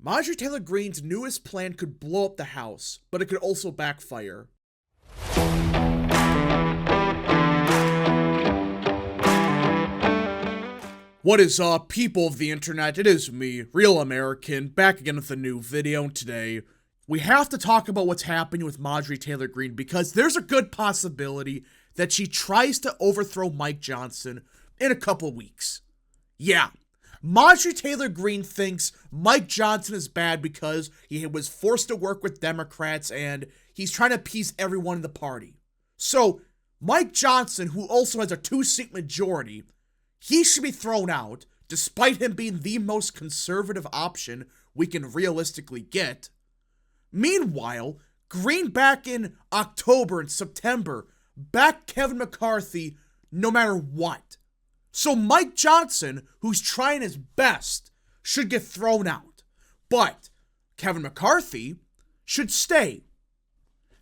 Marjorie Taylor Greene's newest plan could blow up the House, but it could also backfire. What is up, people of the internet? It is me, Real American, back again with a new video. Today, we have to talk about what's happening with Marjorie Taylor Greene because there's a good possibility that she tries to overthrow Mike Johnson in a couple weeks. Yeah, Marjorie Taylor Greene thinks Mike Johnson is bad because he was forced to work with Democrats and he's trying to appease everyone in the party. So, Mike Johnson, who also has a 2-seat majority, he should be thrown out, despite him being the most conservative option we can realistically get. Meanwhile, Greene back in October and September backed Kevin McCarthy no matter what. So Mike Johnson, who's trying his best, should get thrown out. But Kevin McCarthy should stay.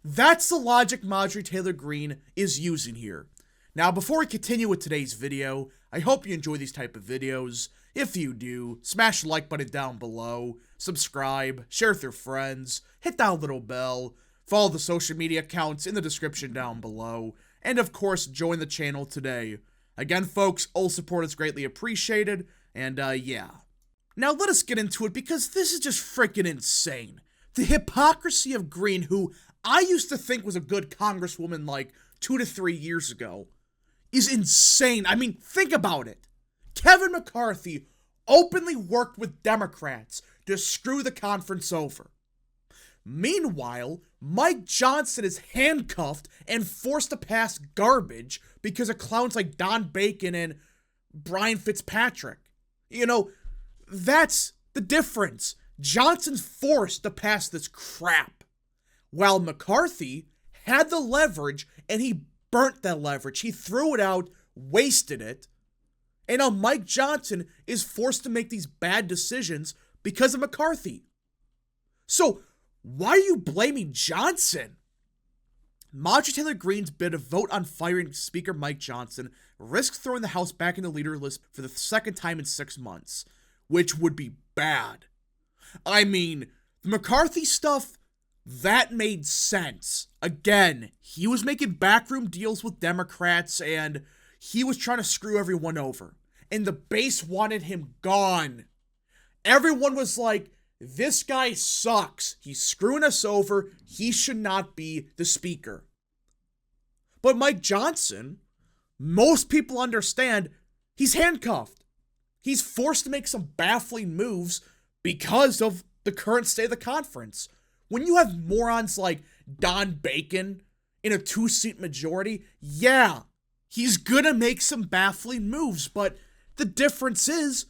That's the logic Marjorie Taylor Greene is using here. Now, before we continue with today's video, I hope you enjoy these type of videos. If you do, smash the like button down below, subscribe, share with your friends, hit that little bell, follow the social media accounts in the description down below, and of course, join the channel today. Again, folks, all support is greatly appreciated, and yeah. Now let us get into it because this is just freaking insane. The hypocrisy of Greene, who I used to think was a good congresswoman like 2 to 3 years ago, is insane. I mean, think about it. Kevin McCarthy openly worked with Democrats to screw the conference over. Meanwhile, Mike Johnson is handcuffed and forced to pass garbage because of clowns like Don Bacon and Brian Fitzpatrick. You know, that's the difference. Johnson's forced to pass this crap, while McCarthy had the leverage and he burnt that leverage. He threw it out, wasted it, and now Mike Johnson is forced to make these bad decisions because of McCarthy. So, why are you blaming Johnson? Marjorie Taylor Greene's bid to vote on firing Speaker Mike Johnson risks throwing the House back in the leader list for the second time in 6 months, which would be bad. I mean, the McCarthy stuff, that made sense. Again, he was making backroom deals with Democrats and he was trying to screw everyone over. And the base wanted him gone. Everyone was like, this guy sucks. He's screwing us over. He should not be the speaker. But Mike Johnson, most people understand, he's handcuffed. He's forced to make some baffling moves because of the current state of the conference. When you have morons like Don Bacon in a 2-seat majority, yeah, he's gonna make some baffling moves, but the difference is,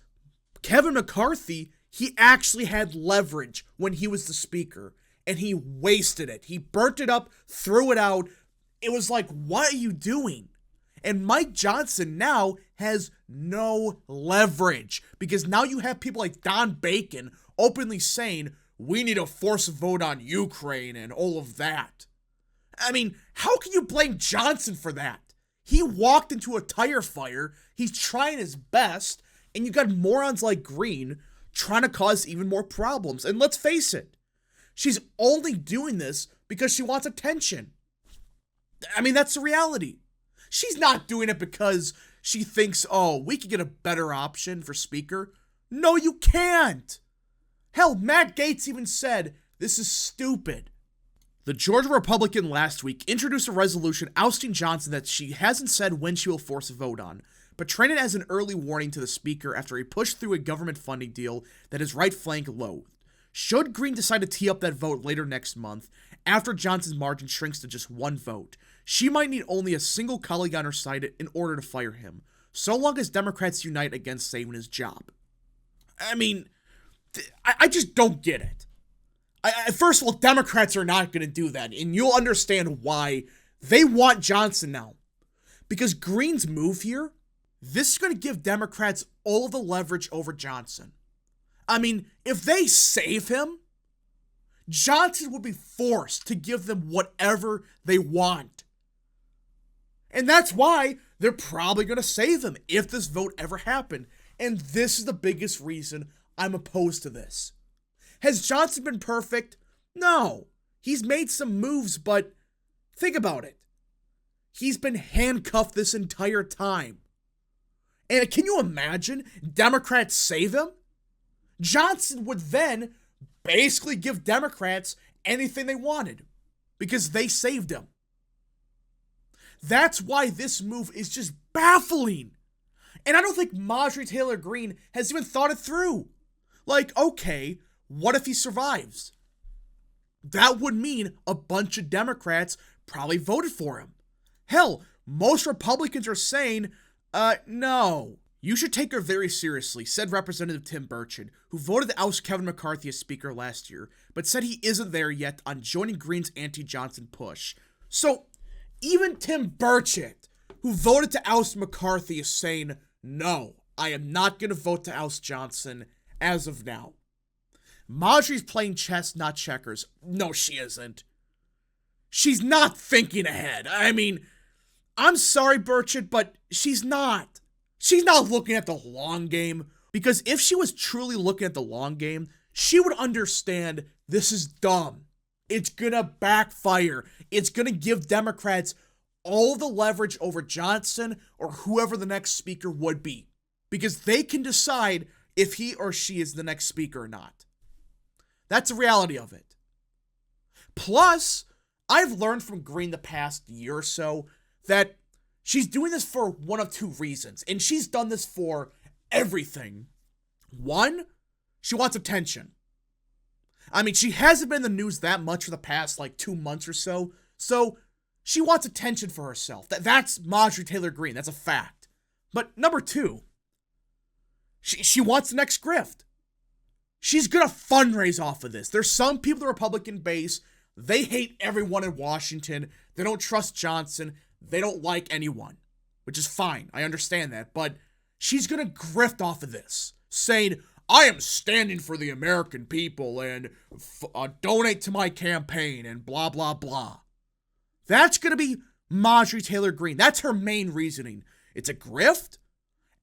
Kevin McCarthy, he actually had leverage when he was the speaker, and he wasted it. He burnt it up, threw it out. It was like, what are you doing? And Mike Johnson now has no leverage, because now you have people like Don Bacon openly saying, we need to force a vote on Ukraine and all of that. I mean, how can you blame Johnson for that? He walked into a tire fire, he's trying his best, and you got morons like Greene trying to cause even more problems. And let's face it, she's only doing this because she wants attention. I mean, that's the reality. She's not doing it because she thinks, oh, we could get a better option for speaker. No, you can't. Hell, Matt Gaetz even said, this is stupid. The Georgia Republican last week introduced a resolution ousting Johnson that she hasn't said when she will force a vote on, but trained it as an early warning to the speaker after he pushed through a government funding deal that his right flank loathed. Should Greene decide to tee up that vote later next month, after Johnson's margin shrinks to just 1 vote, she might need only a single colleague on her side in order to fire him, so long as Democrats unite against saving his job. I mean, I just don't get it. First of all, Democrats are not going to do that, and you'll understand why. They want Johnson now. Because Greene's move here, this is going to give Democrats all of the leverage over Johnson. I mean, if they save him, Johnson will be forced to give them whatever they want. And that's why they're probably going to save him if this vote ever happened. And this is the biggest reason I'm opposed to this. Has Johnson been perfect? No. He's made some moves, but think about it. He's been handcuffed this entire time. And can you imagine Democrats save him? Johnson would then basically give Democrats anything they wanted because they saved him. That's why this move is just baffling. And I don't think Marjorie Taylor Greene has even thought it through. Like, okay, what if he survives? That would mean a bunch of Democrats probably voted for him. Hell, most Republicans are saying, no. You should take her very seriously, said Representative Tim Burchett, who voted to oust Kevin McCarthy as Speaker last year, but said he isn't there yet on joining Greene's anti-Johnson push. So, even Tim Burchett, who voted to oust McCarthy, is saying, no, I am not going to vote to oust Johnson as of now. Marjorie's playing chess, not checkers. No, she isn't. She's not thinking ahead. I mean, I'm sorry, Burchett, but she's not. She's not looking at the long game, because if she was truly looking at the long game, she would understand this is dumb. It's gonna backfire. It's gonna give Democrats all the leverage over Johnson or whoever the next speaker would be, because they can decide if he or she is the next speaker or not. That's the reality of it. Plus, I've learned from Greene the past year or so that she's doing this for one of two reasons, and she's done this for everything. One, she wants attention. I mean, she hasn't been in the news that much for the past, 2 months or so, so she wants attention for herself. That's Marjorie Taylor Greene, that's a fact. But number two, she wants the next grift. She's gonna fundraise off of this. There's some people in the Republican base, they hate everyone in Washington, they don't trust Johnson, they don't like anyone, which is fine. I understand that. But she's going to grift off of this, saying, I am standing for the American people and donate to my campaign and blah, blah, blah. That's going to be Marjorie Taylor Greene. That's her main reasoning. It's a grift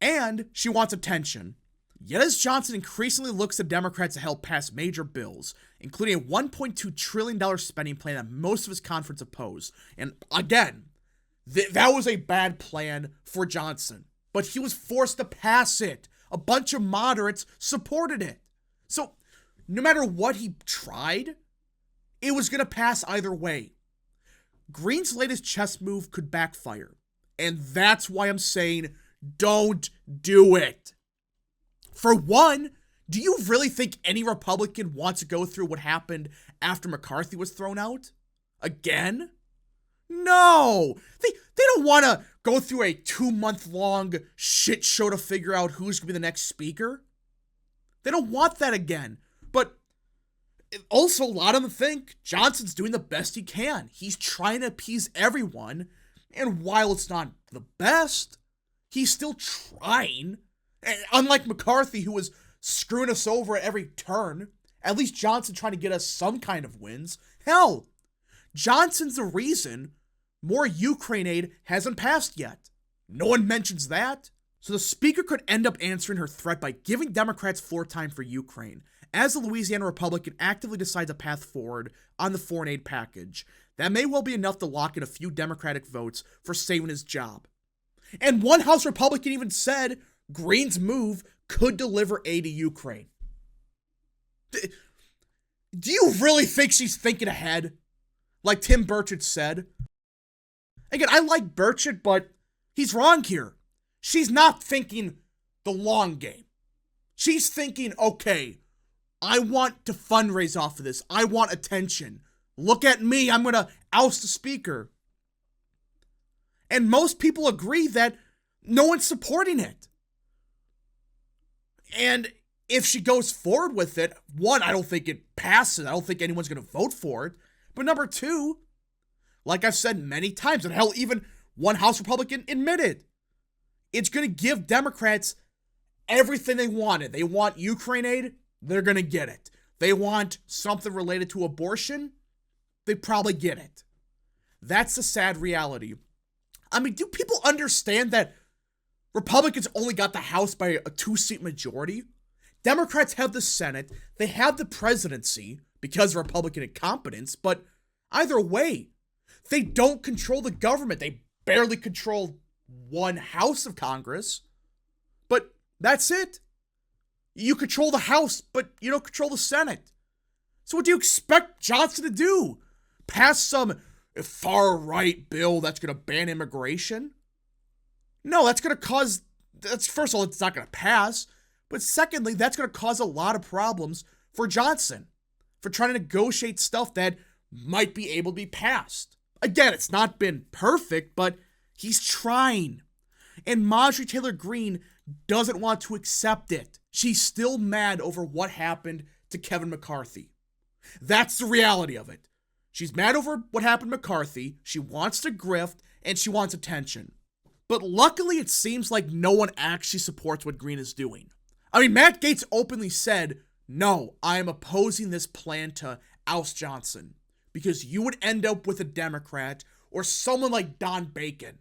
and she wants attention. Yet as Johnson increasingly looks to Democrats to help pass major bills, including a $1.2 trillion spending plan that most of his conference opposed. And again, that was a bad plan for Johnson, but he was forced to pass it. A bunch of moderates supported it. So no matter what he tried, it was going to pass either way. Greene's latest chess move could backfire, and that's why I'm saying don't do it. For one, do you really think any Republican wants to go through what happened after McCarthy was thrown out? Again? No! They don't want to go through a 2-month-long shit show to figure out who's going to be the next speaker. They don't want that again. But also, a lot of them think Johnson's doing the best he can. He's trying to appease everyone. And while it's not the best, he's still trying. And unlike McCarthy, who was screwing us over at every turn, at least Johnson trying to get us some kind of wins. Hell, Johnson's the reason more Ukraine aid hasn't passed yet. No one mentions that. So the speaker could end up answering her threat by giving Democrats floor time for Ukraine, as the Louisiana Republican actively decides a path forward on the foreign aid package. That may well be enough to lock in a few Democratic votes for saving his job. And one House Republican even said Greene's move could deliver aid to Ukraine. Do you really think she's thinking ahead? Like Tim Burchett said? Again, I like Burchett, but he's wrong here. She's not thinking the long game. She's thinking, okay, I want to fundraise off of this. I want attention. Look at me. I'm going to oust the speaker. And most people agree that no one's supporting it. And if she goes forward with it, one, I don't think it passes. I don't think anyone's going to vote for it. But number two, like I've said many times, and hell, even one House Republican admitted, it's going to give Democrats everything they wanted. They want Ukraine aid, they're going to get it. They want something related to abortion, they probably get it. That's the sad reality. I mean, do people understand that Republicans only got the House by a 2-seat majority? Democrats have the Senate, they have the presidency because of Republican incompetence, but either way, they don't control the government. They barely control one house of Congress, but that's it. You control the House, but you don't control the Senate. So what do you expect Johnson to do? Pass some far-right bill that's going to ban immigration? No, that's going to cause... first of all, it's not going to pass. But secondly, that's going to cause a lot of problems for Johnson for trying to negotiate stuff that might be able to be passed. Again, it's not been perfect, but he's trying. And Marjorie Taylor Greene doesn't want to accept it. She's still mad over what happened to Kevin McCarthy. That's the reality of it. She's mad over what happened to McCarthy. She wants to grift, and she wants attention. But luckily, it seems like no one actually supports what Greene is doing. I mean, Matt Gaetz openly said, no, I am opposing this plan to oust Johnson because you would end up with a Democrat or someone like Don Bacon.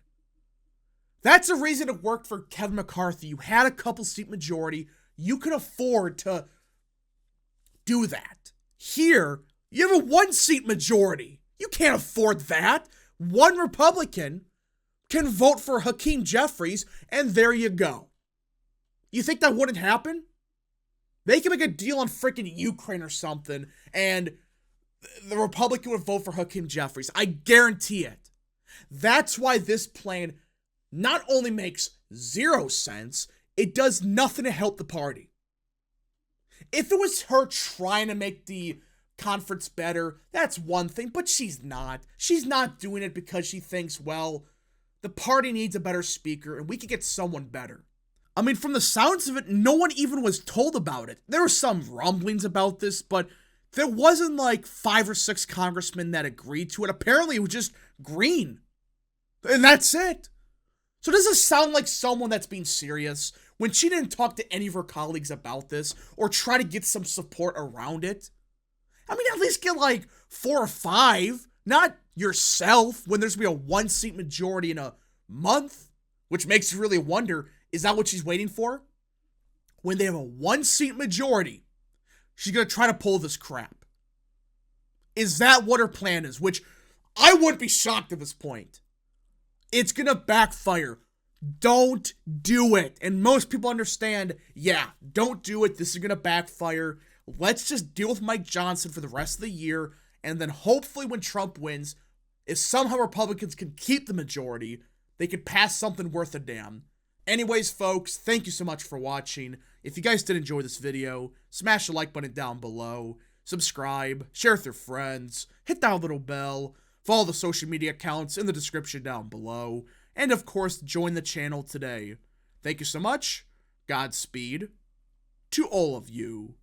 That's the reason it worked for Kevin McCarthy. You had a couple seat majority. You could afford to do that. Here, you have a 1 seat majority. You can't afford that. One Republican can vote for Hakeem Jeffries, and there you go. You think that wouldn't happen? They can make a deal on freaking Ukraine or something, and the Republican would vote for Hakeem Jeffries. I guarantee it. That's why this plan not only makes 0 sense, it does nothing to help the party. If it was her trying to make the conference better, that's one thing, but she's not. She's not doing it because she thinks, well, the party needs a better speaker and we could get someone better. I mean, from the sounds of it, no one even was told about it. There were some rumblings about this, but there wasn't like 5 or 6 congressmen that agreed to it. Apparently, it was just Greene. And that's it. So does this sound like someone that's being serious when she didn't talk to any of her colleagues about this or try to get some support around it? I mean, at least get like 4 or 5, not yourself when there's going to be a 1 seat majority in a month, which makes you really wonder, is that what she's waiting for? When they have a 1 seat majority, she's going to try to pull this crap. Is that what her plan is? Which I wouldn't be shocked at this point. It's going to backfire. Don't do it. And most people understand, yeah, don't do it. This is going to backfire. Let's just deal with Mike Johnson for the rest of the year. And then hopefully when Trump wins, if somehow Republicans can keep the majority, they could pass something worth a damn. Anyways, folks, thank you so much for watching. If you guys did enjoy this video, smash the like button down below. Subscribe, share with your friends, hit that little bell, follow the social media accounts in the description down below, and of course, join the channel today. Thank you so much. Godspeed to all of you.